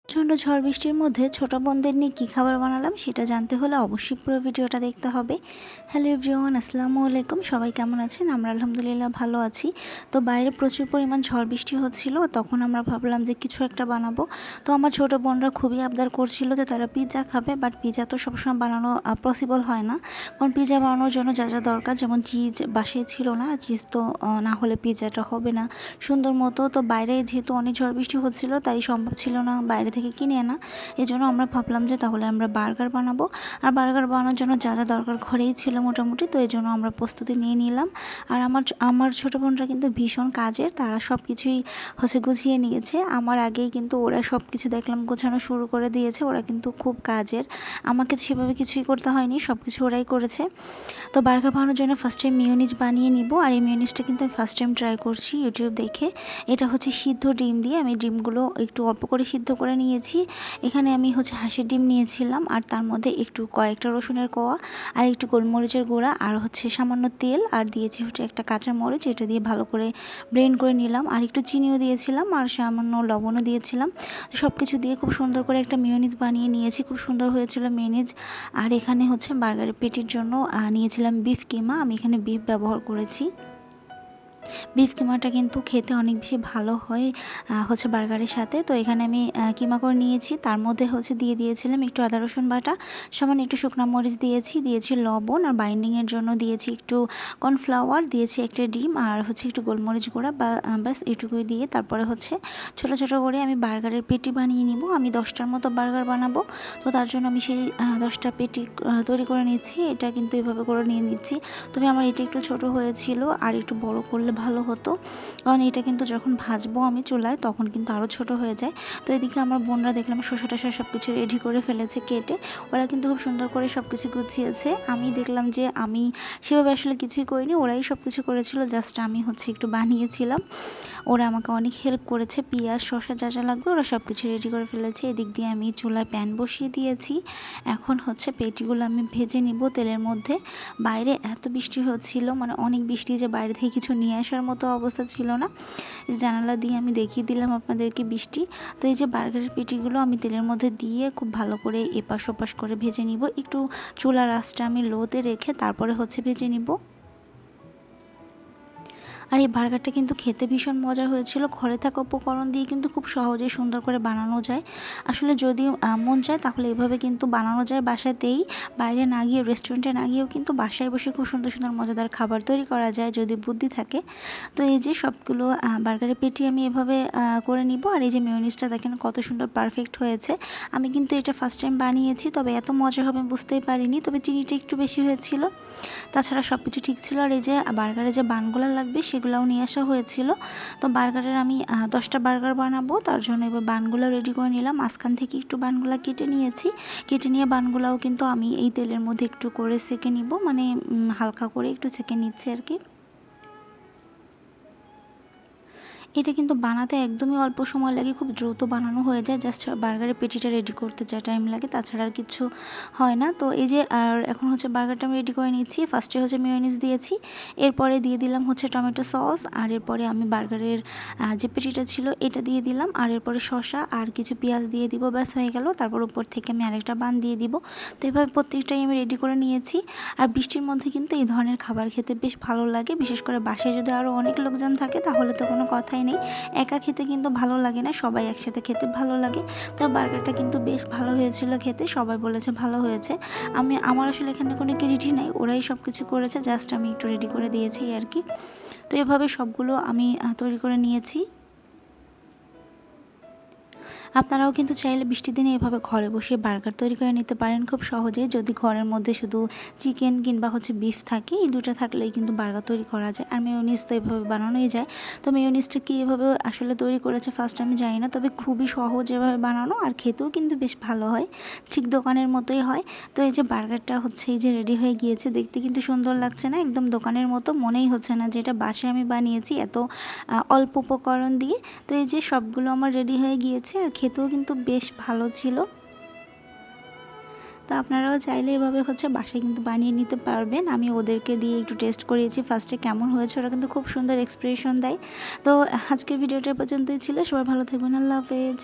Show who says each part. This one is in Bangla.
Speaker 1: প্রচণ্ড ঝড় বৃষ্টির মধ্যে ছোট বোনদের নিয়ে কী খাবার বানালাম সেটা জানতে হলে অবশ্যই পুরো ভিডিওটা দেখতে হবে। হ্যালো এভরিওয়ান, আসসালামু আলাইকুম। সবাই কেমন আছেন? আমরা আলহামদুলিল্লাহ ভালো আছি। তো বাইরে প্রচুর পরিমাণ ঝড় বৃষ্টি হচ্ছিল, তখন আমরা ভাবলাম যে কিছু একটা বানাবো। তো আমার ছোট বোনরা খুবই আবদার করছিল যে তারা পিৎজা খাবে, বাট পিৎজা তো সবসময় বানানো পসিবল হয় না। কারণ পিৎজা বানানোর জন্য যা যা দরকার, যেমন চিজ বাসায় ছিল না, চিজ তো না হলে পিৎজাটা হবে না সুন্দর মতো। তো বাইরে যেহেতু অনেক ঝড় বৃষ্টি হচ্ছিল, তাই সম্ভব ছিল না বাইরে থেকে কিনে আনা। এজন্য আমরা ভাবলাম যে তাহলে আমরা বার্গার বানাবো। আর বার্গার বানানোর জন্য যা যা দরকার ঘরেই ছিল মোটামুটি, তো এই জন্য আমরা প্রস্তুতি নিয়ে নিলাম। আর আমার ছোটো বোনরা কিন্তু ভীষণ কাজের, তারা সব কিছুই গুছিয়ে নিয়েছে আমার আগেই। কিন্তু ওরা সব কিছু দেখলাম গোছানো শুরু করে দিয়েছে। ওরা কিন্তু খুব কাজের, আমাকে সেভাবে কিছুই করতে হয়নি, সব কিছু ওরাই করেছে। তো বার্গার বানানোর জন্য ফার্স্ট টাইম মিওনিজ বানিয়ে নিব। আর এই মিওনিজটা কিন্তু আমি ফার্স্ট টাইম ট্রাই করছি ইউটিউব দেখে। এটা সিদ্ধ ডিম দিয়ে, আমি ডিমগুলো একটু অল্প করে সিদ্ধ করে নিয়েছি। এখানে আমি হাঁসের ডিম নিয়েছিলাম, আর তার মধ্যে একটু কয়েকটা রসুনের কোয়া, আর একটু গোলমরিচের গুঁড়া, আর সামান্য তেল, আর দিয়েছি একটা কাঁচা মরিচ। এটা দিয়ে ভালো করে ব্লেন্ড করে নিলাম। আর একটু চিনিও দিয়েছিলাম, আর সামান্য লবণও দিয়েছিলাম। সব কিছু দিয়ে খুব সুন্দর করে একটা মিওনিজ বানিয়ে নিয়েছি, খুব সুন্দর হয়েছিল মিওনিজ। আর এখানে বার্গারের পেটির জন্য নিয়েছিলাম বিফ কিমা। আমি এখানে বিফ ব্যবহার করেছি। বিফ কিমাটা কিন্তু খেতে অনেক বেশি ভালো হয় বার্গারের সাথে। তো এখানে আমি কিমা করে নিয়েছি, তার মধ্যে দিয়ে দিয়েছিলাম একটু আদা রসুন বাটা, সামান্য একটু শুকনো মরিচ দিয়েছি লবণ, আর বাইন্ডিংয়ের জন্য দিয়েছি একটু কর্নফ্লাওয়ার, দিয়েছি একটা ডিম, আর একটু গোলমরিচ গুঁড়া, ব্যাস এটুকুই দিয়ে তারপরে ছোটো ছোটো করে আমি বার্গারের পেটি বানিয়ে নিব। আমি 10টার মতো বার্গার বানাবো। তো তার জন্য আমি সেই 10টা পেটি তৈরি করে নিচ্ছি। এটা কিন্তু এভাবে করে নিয়ে নিচ্ছি। তবে আমার এটা একটু ছোট হয়েছিল, আর একটু বড় করলে ভালো হতো, কারণ এটা কিন্তু যখন ভাজবো আমি চুলায় তখন কিন্তু আরও ছোট হয়ে যায়। তো এদিকে আমার বোনরা দেখলাম শসা টসা সব কিছু রেডি করে ফেলেছে কেটে। ওরা কিন্তু খুব সুন্দর করে সব কিছু গুছিয়েছে। আমি দেখলাম যে আমি সেভাবে আসলে কিছুই করিনি, ওরাই সব কিছু করেছিল, জাস্ট আমি একটু বানিয়েছিলাম। ওরা আমাকে অনেক হেল্প করেছে। পেঁয়াজ শসা যা যা লাগবে ওরা সব কিছু রেডি করে ফেলেছে। এদিক দিয়ে আমি চুলায় প্যান বসিয়ে দিয়েছি। এখন পেটিগুলো আমি ভেজে নিব তেলের মধ্যে। বাইরে এত বৃষ্টি হচ্ছিল, মানে অনেক বৃষ্টি, যে বাইরে থেকে কিছু নিয়ে আসার মতো অবস্থা ছিল না। জানালা দিয়ে আমি দেখিয়ে দিলাম আপনাদেরকে বৃষ্টি। তো এই যে বার্গারের পেটিগুলো আমি তেলের মধ্যে দিয়ে খুব ভালো করে এপাশ ওপাশ করে ভেজে নিব। একটু চুলার আঁচটা আমি লোতে রেখে তারপরে ভেজে নিব। আর এই বার্গারটা কিন্তু খেতে ভীষণ মজা হয়েছিল। ঘরে থাকা উপকরণ দিয়ে কিন্তু খুব সহজেই সুন্দর করে বানানো যায়। আসলে যদি মন চায় তাহলে এভাবে কিন্তু বানানো যায় বাসাতেই, বাইরে না গিয়ে, রেস্টুরেন্টে না গিয়েও কিন্তু বাসায় বসে খুব সুন্দর সুন্দর মজাদার খাবার তৈরি করা যায় যদি বুদ্ধি থাকে। তো এই যে সবগুলো বার্গারের পেটি আমি এভাবে করে নিব। আর এই যে মেয়োনিজটা দেখেন কত সুন্দর পারফেক্ট হয়েছে। আমি কিন্তু এটা ফার্স্ট টাইম বানিয়েছি, তবে এত মজা হবে বুঝতেই পারিনি, তবে চিনিটা একটু বেশি হয়েছিল। তাছাড়া সব কিছু ঠিক ছিল। আর এই যে বার্গারে যে বানগুলো লাগবে সেগুলোও নিয়ে আসা হয়েছিল। তো বার্গারের আমি 10টা বার্গার বানাবো, তার জন্য এবার বানগুলো রেডি করে নিলাম। মাঝখান থেকে একটু বানগুলো কেটে নিয়েছি। কেটে নিয়ে বানগুলাও কিন্তু আমি এই তেলের মধ্যে একটু করে সেঁকে নিব, মানে হালকা করে একটু সেঁকে নিচ্ছি আর কি। এটা কিন্তু বানাতে একদমই অল্প সময় লাগে, খুব দ্রুত বানানো হয়ে যায়। জাস্ট বার্গারের পেটিটা রেডি করতে যা টাইম লাগে, তাছাড়া আর কিছু হয় না। তো এই যে আর এখন বার্গারটা আমি রেডি করে নিচ্ছি। ফার্স্টে মেয়োনিজ দিয়েছি, এরপরে দিয়ে দিলাম টমেটো সস, আর এরপরে আমি বার্গারের যে পেটিটা ছিল এটা দিয়ে দিলাম, আর এরপরে শসা আর কিছু পেঁয়াজ দিয়ে দিব, ব্যাস হয়ে গেল। তারপর উপর থেকে আমি আরেকটা বান দিয়ে দিব। তো এভাবে প্রত্যেকটাই আমি রেডি করে নিয়েছি। আর বৃষ্টির মধ্যে কিন্তু এই ধরনের খাবার খেতে বেশ ভালো লাগে, বিশেষ করে বাসায় যদি আরও অনেক লোকজন থাকে তাহলে তো কোনো কথাই নেই। একা খেতে কিন্তু ভালো লাগে না, সবাই একসাথে খেতে ভালো লাগে। তো বার্গারটা কিন্তু বেশ ভালো হয়েছিল খেতে, সবাই বলেছে ভালো হয়েছে। আমার আসলে এখানে কোনো ক্রেডিটই নাই, ওরাই সব কিছু করেছে, জাস্ট আমি একটু রেডি করে দিয়েছি আর কি। তো এভাবে সবগুলো আমি তৈরি করে নিয়েছি। আপনারাও কিন্তু চাইলে বৃষ্টির দিনে এভাবে ঘরে বসে বার্গার তৈরি করে নিতে পারেন খুব সহজে, যদি ঘরের মধ্যে শুধু চিকেন কিংবা বিফ থাকে, এই দুটো থাকলেই কিন্তু বার্গার তৈরি করা যায়। আর মেয়োনিজ তো এভাবে বানানোই যায়। তো মেয়োনিজটা কি এভাবে আসলে তৈরি করেছে ফার্স্ট আমি জানি না, তবে খুবই সহজ এভাবে বানানো, আর খেতেও কিন্তু বেশ ভালো হয়, ঠিক দোকানের মতোই হয়। তো এই যে বার্গারটা এই যে রেডি হয়ে গিয়েছে, দেখতে কিন্তু সুন্দর লাগছে না, একদম দোকানের মতো মনেই হচ্ছে না যে এটা বাসায় আমি বানিয়েছি এত অল্প উপকরণ দিয়ে। তো এই যে সবগুলো আমার রেডি হয়ে গিয়েছে, আর খেতেও কিন্তু বেশ ভালো ছিল। তো আপনারাও চাইলে এভাবে বাসায় কিন্তু বানিয়ে নিতে পারবেন। আমি ওদেরকে দিয়ে একটু টেস্ট করিয়েছি ফার্স্টে, কেমন হয়েছে, ওরা কিন্তু খুব সুন্দর এক্সপ্রেশন দেয়। তো আজকের ভিডিওটা পর্যন্তই ছিল। সবাই ভালো থাকবেন, আল্লাহ হাফেজ।